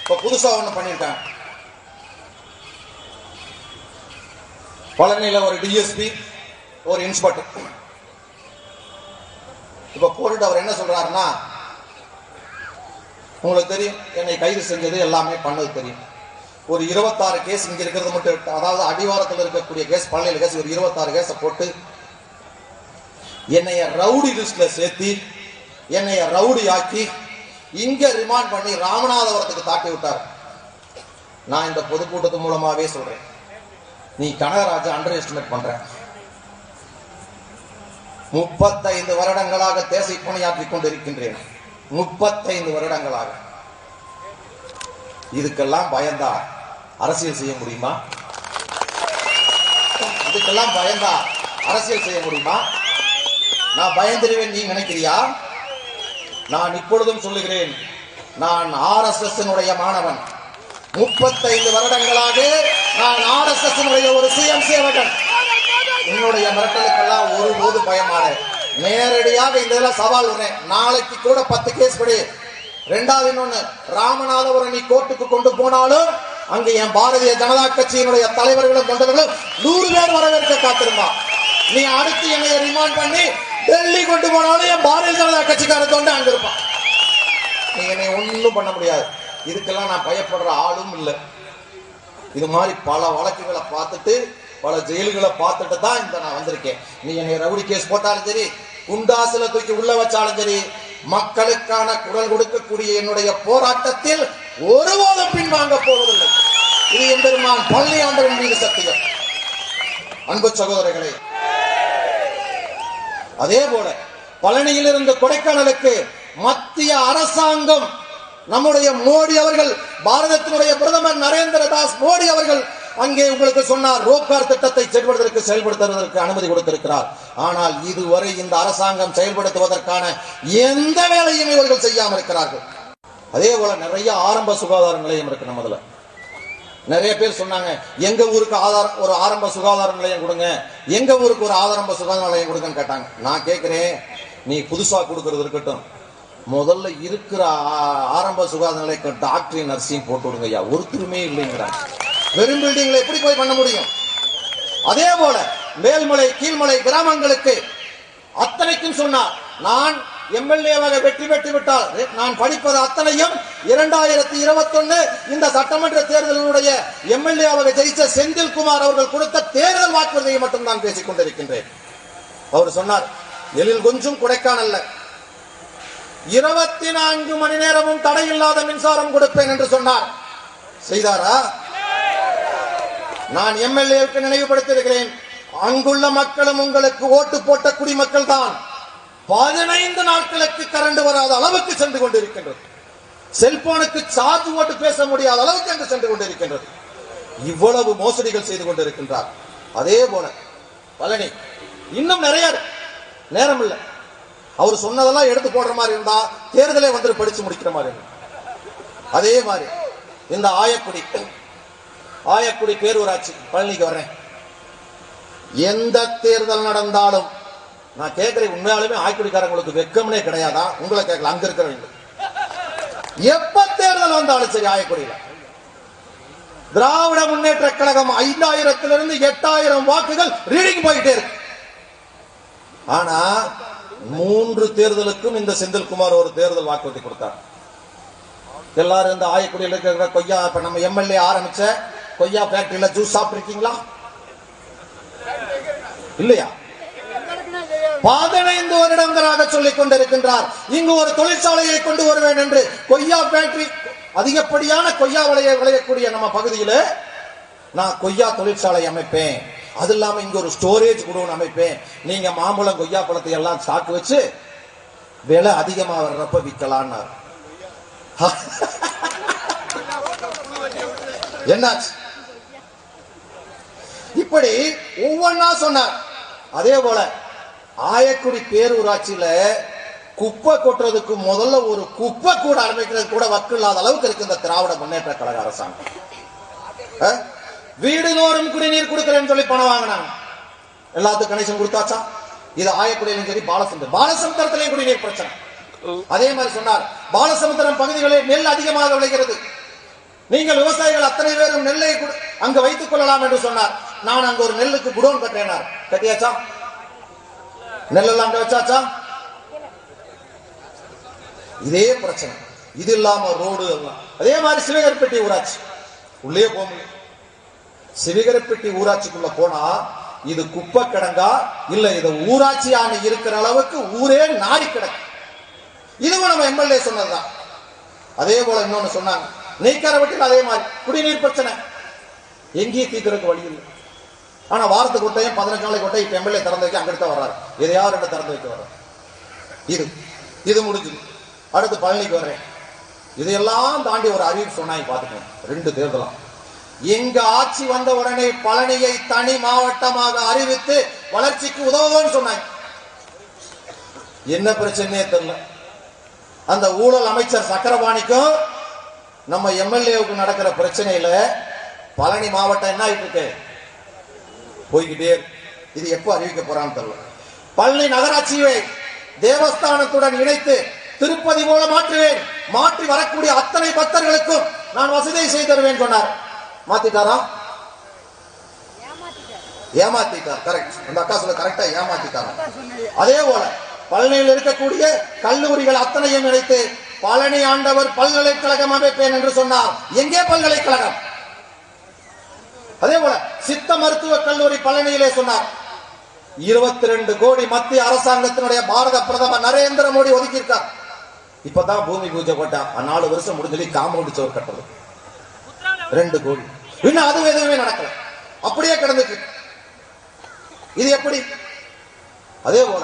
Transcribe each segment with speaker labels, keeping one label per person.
Speaker 1: இப்ப புதுசா ஒண்ணு பண்ணிருக்காங்க. பழனியில ஒரு டிஎஸ்பி, ஒரு இன்ஸ்பெக்டர். இப்ப போட்டுட்டு அவர் என்ன சொல்றாருன்னா, உங்களுக்கு தெரியும் என்னை கைது செஞ்சது எல்லாமே பண்ணது தெரியும். ஒரு 26 கேஸ் இங்க இருக்கிறது மட்டும், அதாவது அடிவாரத்தில் இருக்கக்கூடிய கேஸ், பழனியில கேஸ் ஒரு 26 கேஸ போட்டு என்னைய ரவுடி லிஸ்ட்ல சேர்த்தி என்னைய ரவுடி ஆக்கி இங்க ரிமாண்ட் பண்ணி ராமநாதபுரத்துக்கு தாட்டி விட்டார். நான் இந்த பொதுக்கூட்டத்து மூலமாவே சொல்றேன், நீ கனகராஜ அண்டர் எஸ்டிமேட் பண்ற. 35 வருடங்களாக தேசை பணியாற்றிக் கொண்டிருக்கின்றேன். 35 வருடங்களாக. இதுக்கெல்லாம் பயந்தா அரசியல் செய்ய முடியுமா? இதுக்கெல்லாம் பயந்தா அரசியல் செய்ய முடியுமா? நான் பயந்துருவேன் நீ நினைக்கிறியா? நான் இப்பொழுதும் சொல்லுகிறேன், நான் RSS மாணவன். 35 வருடங்களாக நான் RSS ஒரு சுயம் சேவகன். என்னுடைய மிரட்டலுக்கெல்லாம் ஒருபோது பயமான நேரடியாக இந்த இதெல்லாம் சவால் விடுறேன். நாளைக்கு கூட 10 கேஸ் படி. ரெண்டாவது இன்னொன்னு, ராமநாதபுரம் நீ கோர்ட்டுக்கு கொண்டு போனாலும் அங்க என் பாரதிய ஜனதா கட்சியினுடைய தலைவர்களும் தொண்டர்களும் 100 பேர் வரவேற்க காத்திருந்தா. நீ அடுத்து என்னை ரிமாண்ட் பண்ணி டெல்லி கொண்டு போனாலும் என் பாரதிய ஜனதா கட்சிக்கார தொண்டு அங்க இருப்பான். நீ என்னை ஒன்னும் பண்ண முடியாது. இதுக்கெல்லாம் நான் பயப்படுற ஆளும் இல்லை. இது மாதிரி பல வழக்குகளை பார்த்துட்டு, பல ஜெயில்களை பார்த்துட்டு தான் இந்த நான் வந்திருக்கேன். நீ என்னை ரவுடி கேஸ் போட்டாலும் சரி, குண்டாசுல தூக்கி உள்ள வச்சாலும் சரி, மக்களுக்கான குரல் கொடுக்கக்கூடிய என்னுடைய போராட்டத்தில் ஒருபோதும் பின்வாங்க போவதில்லை. இது எம்பெருமான் பழனி ஆண்டவன் மீது சத்தியம். அன்பு சகோதரர்களே, அதே போல பழனியிலிருந்து கொடைக்கானலுக்கு மத்திய அரசாங்கம், நம்முடைய மோடி அவர்கள், பாரதத்தினுடைய பிரதமர் நரேந்திர தாஸ் மோடி அவர்கள் அங்கே உங்களுக்கு சொன்னார், ரோப்கார் திட்டத்தை செயல்படுத்துவதற்கு அனுமதி கொடுத்திருக்கிறார். ஆனால் இதுவரை இந்த அரசாங்கம் செயல்படுத்துவதற்கான எந்த வேலையும் இவர்கள் செய்யாமல் இருக்கிறார்கள். அதே போல நிறைய ஆரம்ப சுகாதார நிலையம் இருக்கு. நம்மதுல நிறைய பேர் சொன்னாங்க, எங்க ஊருக்கு ஒரு ஆரம்ப சுகாதார நிலையம் கொடுங்க, எங்க ஊருக்கு ஒரு ஆரம்ப சுகாதார நிலையம் கொடுங்கன்னு கேட்டாங்க. நான் கேட்கிறேன், நீ புதுசா கொடுக்கறது இருக்கட்டும், முதல்ல இருக்கிற ஆரம்ப சுகாதார நிலையம் டாக்டர் நர்சிங் போட்டு விடுங்க ஐயா. ஒருத்தருமே இல்லைங்கிறாங்க. வெறும் பில்டிங்ல எப்படி போய் பண்ண முடியும்? அதே போல மேல்மலை கீழ்மலை கிராமங்களுக்கு அத்தனைக்கும் சொன்னார், நான் எம்எல்ஏவாக வெற்றி பெற்று விட்டால் நான் படிப்பது அத்தனையும் 2021 இந்த சட்டமன்ற தேர்தலுடைய எம்எல்ஏவாக ஜெயிச்ச செந்தில்குமார் அவர்கள் கொடுத்த தேர்தல் வாக்குறுதியை மட்டும் நான் பேசிக் கொண்டிருக்கின்றேன். அவர் சொன்னார், எழில் கொஞ்சம் கொடைக்கானல்ல 24 மணி நேரமும் தடையில்லாத மின்சாரம் கொடுப்பேன் என்று சொன்னார். செய்தாரா? நான் எம்எல்ஏவுக்கு நினைவுபடுத்தியிருக்கிறேன், அங்குள்ள மக்களும் உங்களுக்கு ஓட்டு போட்ட குடிமக்கள் தான். 15 நாட்களுக்கு கரண்ட் வராத அளவுக்கு சென்று கொண்டிருக்கின்றது. செல்போனுக்கு சார்ஜ் போட்டு பேச முடியாத அளவுக்கு அங்கு சென்று கொண்டிருக்கின்றது. இவ்வளவு மோசடிகள் செய்து கொண்டிருக்கின்றார். அதே போல பழனி இன்னும் நிறைய நேரம் இல்லை. அவர் சொன்னதெல்லாம் எடுத்து போடுற மாதிரி இருந்தா தேர்தலே வந்து படிச்சு முடிக்கிற மாதிரி. அதே மாதிரி இந்த ஆயக்குடி பேரூராட்சி பழனிக்கு வர்றேன். எந்த தேர்தல் நடந்தாலும் நான் கேட்கிறேன், உண்மையாலுமே ஆயக்குடிக்காரங்களுக்கு வெக்கம்னே கிடையாதா? உங்களை கேட்கல, அங்க இருக்கிறவங்க எப்ப தேர்தல் வந்தாலும் சரி, ஆயக்குடியில திராவிட முன்னேற்ற கழகம் 5000 8000 வாக்குகள் ரீடிங் போயிட்டே இருக்கு. ஆனா 3 தேர்தலுக்கும் இந்த செந்தில்குமார் ஒரு தேர்தல் வாக்குறுதி கொடுத்தார். எல்லாரும் இந்த ஆயக்குடியில் இருக்கிற கொய்யா, இப்ப நம்ம எம்எல்ஏ ஆரம்பிச்ச கொய்யா ஃபேக்டரியில ஜூஸ் சாப்பிட்டிருக்கீங்களா? இல்லையா? 15 வருடங்களாக சொல்லிக் கொண்டிருக்கின்றார், இங்கு ஒரு தொழிற்சாலையை கொண்டு வருவேன் என்று. கொய்யா ஃபேக்டரி, அதிகப்படியான கொய்யா விளையக்கூடிய நம்ம பகுதியில் நான் கொய்யா தொழிற்சாலை அமைப்பேன், அது இல்லாம இங்க ஒரு ஸ்டோரேஜ் குடோன் அமைப்பேன், நீங்க மாம்பழம் கொய்யா பழத்தை எல்லாம் ஸ்டாக் வச்சு விலை அதிகமா வர்றப்ப விற்கலாம். என்னாச்சு? இப்படி ஒவ்வொன்னா சொன்னார். அதே போல ஆயக்குடி பேரூராட்சியில குப்பை கொட்டுறதுக்கு முதல்ல ஒரு குப்பை கூட ஆரம்பிக்கிறது கூட வக்கு இல்லாத அளவுக்கு இருக்கு இந்த திராவிட முன்னேற்ற கழக அரசாங்கம். வீடுதோறும் குடிநீர் கொடுக்கிறேன்னு சொல்லி பணம் வாங்கினாங்க. எல்லாத்துக்கும் கனெக்ஷன் கொடுத்தாச்சா? இது ஆயக்குடியிலும் சரி, பாலசமுத்திரத்திலையும் குடிநீர் பிரச்சனை. அதே மாதிரி சொன்னார், பாலசமுத்திரம் பகுதிகளில் நெல் அதிகமாக விளைகிறது, நீங்கள் விவசாயிகள் அத்தனை பேரும் நெல்லை அங்க வைத்துக் கொள்ளலாம் என்று சொன்னார். நான் அங்க ஒரு நெல்லுக்கு குடோன் கட்டினார். கட்டியாச்சா? நெல் அங்க வச்சாச்சா? இதே பிரச்சனை. இது இல்லாம ரோடு எல்லாம் அதே மாதிரி சிவகரப்பட்டி ஊராட்சி உள்ளே போக முடியும். சிவகரப்பட்டி ஊராட்சிக்குள்ள போனா இது குப்பை கிடங்கா இல்ல இது ஊராட்சி ஆணை இருக்கிற அளவுக்கு ஊரே நாடி கிடக்கு. இதுவும் நம்ம எம்எல்ஏ சொன்னதுதான். அதே போல இன்னொன்னு சொன்னாங்க, நெய்க்காரப்பட்டியில் அதே மாதிரி குடிநீர் பிரச்சனை எங்கேயும் தீர்க்கறதுக்கு வழி இல்லை. ஆனா வாரத்துக்கு கொட்டையும் 15 நாளைக்கு கொட்டையும் இப்ப எம்எல்ஏ திறந்து வைக்க அங்கிட்டு தான் வர்றாரு. எதையாவது ரெண்டு திறந்து வைக்க வர்றாரு. இது முடிஞ்சது. அடுத்து பழனிக்கு வர்றேன். இதையெல்லாம் தாண்டி ஒரு அறிவிப்பு சொன்னாங்க பாத்துக்கணும். 2 தேர்தலாம் எங்க ஆட்சி வந்த உடனே பழனியை தனி மாவட்டமாக அறிவித்து வளர்ச்சிக்கு உதவுவோம்னு சொன்னாங்க. என்ன பிரச்சனையே தெரியல. அந்த ஊழல் அமைச்சர் சக்கரபாணிக்கும் நம்ம எம்எல்ஏவுக்கு நடக்கிற பிரச்சனையில பழனி மாவட்டம் என்ன ஆயிட்டு இருக்கு, போய்கிட்டே. இது எப்போ அறிவிக்க போறான்னு தெரியல. பழனி நகராட்சியை தேவஸ்தானத்துடன் இணைத்து திருப்பதி போல மாற்றுவேன், மாற்றி வரக்கூடிய அத்தனை பக்தர்களுக்கும் நான் வசதியை செய்து தருவேன் சொன்னார். மாத்திட்டாரா? ஏமாத்திட்டார். கரெக்ட். அந்த அக்கா சொல்ல கரெக்டா ஏமாத்திட்டாரா? அதே போல பழனியில் இருக்கக்கூடிய கல்லூரிகள் அத்தனையும் இணைத்து பழனி ஆண்டவர் பல்கலைக்கழகம் அமைப்பேன் என்று சொன்னார். எங்கே பல்கலைக்கழகம்? அதே போல சித்த மருத்துவ கல்லூரி பழனியிலே சொன்னார். 22 கோடி மத்திய அரசாங்கத்தினுடைய பாரத பிரதமர் நரேந்திர மோடி ஒதுக்கியிருக்கார். இப்பதான் பூமி பூஜை போட்டா 4 வருஷம் முடிஞ்சு காம்பவுண்ட் சுவர் கட்டுறது 2 கோடி. இன்னும் அது எதுவுமே நடக்கல, அப்படியே கிடந்துச்சு. இது எப்படி? அதே போல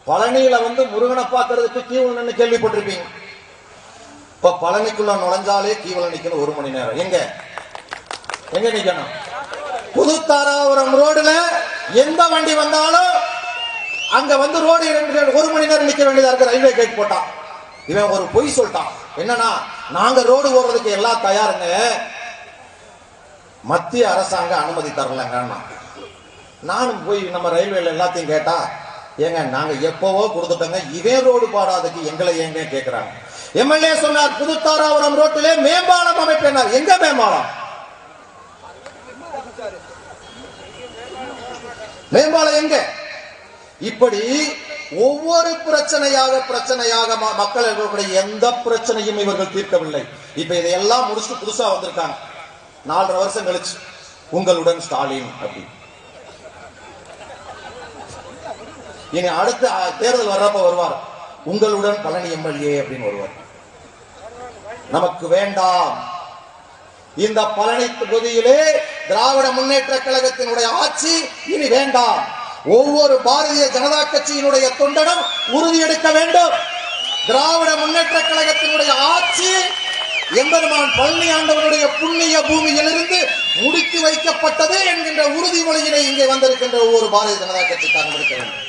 Speaker 1: பழனியில முருகனை பார்க்கறதுக்கு கீவல் நின்று கேள்விப்பட்டிருப்பீங்க. இப்ப பழனிக்குள்ள நுழைஞ்சாலே கீவல் நிக்கணும் 1 மணி நேரம். எங்க நிக்கணும்? புதுத்தாராபுரம் ரோடுல எந்த வண்டி வந்தாலும் அங்க ரோடு 1 மணி நேரம் நிக்க வேண்டியதா இருக்கு. ரயில்வே கேட் போட்டான். இவன் ஒரு பொய் சொல்லிட்டான். என்னன்னா, நாங்க ரோடு ஓடுறதுக்கு எல்லாம் தயாருங்க, மத்திய அரசாங்கம் அனுமதி தரலங்க. நானும் போய் நம்ம ரயில்வேல எல்லாத்தையும் கேட்டா, ஏங்க நாங்க எப்பவோ கொடுத்துட்டோங்க, இவன் ரோடு பாடாதுக்கு எங்களை ஏங்க கேட்கிறாங்க. எம்எல்ஏ சொன்னார், புதுத்தாராபுரம் ரோட்டிலே மேம்பாலம் அமைப்பேனார். எங்க மேம்பாலம்? மேம்பாலம் எங்க? இப்படி ஒவ்வொரு பிரச்சனையாக மக்கள் எந்த பிரச்சனையும் இவர்கள் தீர்க்கவில்லை. இப்ப இதையெல்லாம் முடிச்சுட்டு புதுசா வந்திருக்காங்க. 4.5 வருஷம் கழிச்சு உங்களுடன் ஸ்டாலின் அப்படி. இனி அடுத்த தேர்தல் வர்றப்ப வருவார், உங்களுடன் பழனி எம்எல்ஏ அப்படின்னு வருவார். நமக்கு வேண்டாம். இந்த பழனி தொகுதியிலே திராவிட முன்னேற்ற கழகத்தினுடைய ஆட்சி இனி வேண்டாம். ஒவ்வொரு பாரதிய ஜனதா கட்சியினுடைய தொண்டனும் உறுதி எடுக்க வேண்டும். திராவிட முன்னேற்ற கழகத்தினுடைய ஆட்சி எம்பெருமான் பழனி ஆண்டவருடைய புண்ணிய பூமியிலிருந்து முடித்து வைக்கப்பட்டது என்கின்ற உறுதிமொழியினை இங்கே வந்திருக்கின்ற ஒவ்வொரு பாரதிய ஜனதா கட்சிக்காரன் எடுக்க வேண்டும்.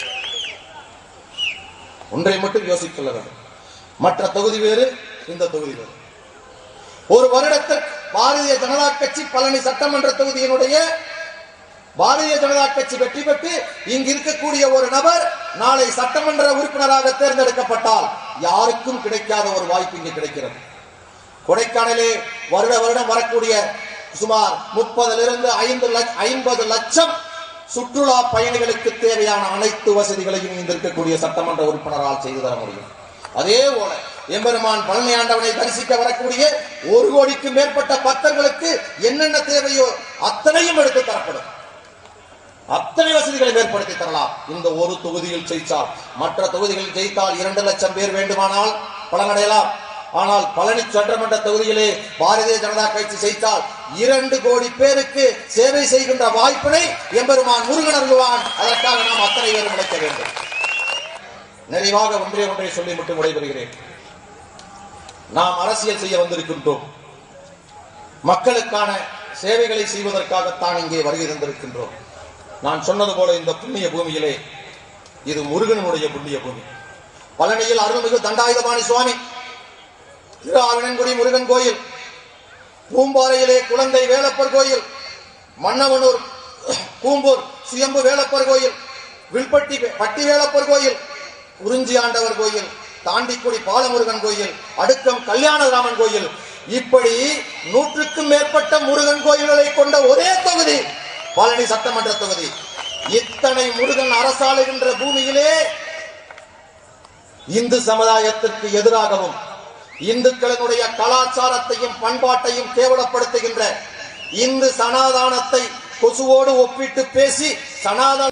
Speaker 1: ஒன்றை மட்டும் யோசித்துள்ள வேண்டும், மற்ற தொகுதி வேறு, இந்த தொகுதி வேறு. ஒரு வருடத்திற்கு பாரதிய ஜனதா கட்சி பழனி சட்டமன்ற தொகுதியினுடைய பாரதிய ஜனதா கட்சி வெற்றி பெற்று இங்கு இருக்கக்கூடிய ஒரு நபர் நாளை சட்டமன்ற உறுப்பினராக தேர்ந்தெடுக்கப்பட்டால் யாருக்கும் கிடைக்காத ஒரு வாய்ப்பு இங்கு கிடைக்கிறது. கொடைக்கானலே வருடம் வரக்கூடிய சுமார் 30 to 50 லட்சம் சுற்றுலா பயணிகளுக்கு தேவையான அனைத்து வசதிகளையும் இங்கு இருக்கக்கூடிய சட்டமன்ற உறுப்பினரால் செய்து தர முடியும். அதே போல எம்பெருமான் பழனி ஆண்டவனை தரிசிக்க வரக்கூடிய 1 கோடிக்கு மேற்பட்ட பக்தர்களுக்கு என்னென்ன தேவையோ அத்தனையும் எடுத்து தரப்படும். அத்தனை வசதிகளை ஏற்படுத்தி தரலாம். இந்த ஒரு தொகுதியில் ஜெயித்தால், மற்ற தொகுதிகளில் ஜெயித்தால் 2 லட்சம் பேர் வேண்டுமானால் பலனடையலாம். ஆனால் பழனி சட்டமன்ற தொகுதியிலே பாரதிய ஜனதா கட்சி ஜெயித்தால் 2 கோடி பேருக்கு சேவை செய்கின்ற வாய்ப்பினை எம்பெருமான் முருகன் அருள்வான். அதற்காக நாம் அத்தனை பேரும் உழைக்க வேண்டும். நிறைவாக ஒன்றை சொல்லி மட்டும் விடைபெறுகிறேன். நாம் அரசியல் செய்ய வந்திருக்கின்றோம். மக்களுக்கான சேவைகளை செய்வதற்காகத்தான் இங்கே வருகை தந்திருக்கின்றோம். நான் சொன்னது போல இந்த புண்ணிய பூமியிலே இது முருகனுடைய புண்ணிய பூமி. பழனியில் அருள்மிகு தண்டாயுதபாணி சுவாமி, திருஆவினன்குடி முருகன் கோயில், பூம்பாறையிலே குழந்தை வேலப்பர் கோயில், மன்னவனூர் கூம்பூர் சுயம்பு வேலப்பர் கோயில், வில்பட்டி பட்டி வேலப்பர் கோயில், குறிஞ்சி ஆண்டவர் கோயில், தாண்டிக்குடி பாலமுருகன் கோயில், அடுக்கம் கல்யாணராமன் கோயில், இப்படி 100க்கும் மேற்பட்ட முருகன் கோயில்களை கொண்ட ஒரே தொகுதி பழனி சட்டமன்ற தொகுதி. இத்தனை முருகன் அரசாளுகின்ற பூமியிலே இந்து சமுதாயத்திற்கு எதிராகவும் இந்துக்களினுடைய கலாச்சாரத்தையும் பண்பாட்டையும் கேவலப்படுத்துகின்ற இந்து சனாதானத்தை கொசுவோடு ஒப்பிட்டு பேசி சனாதன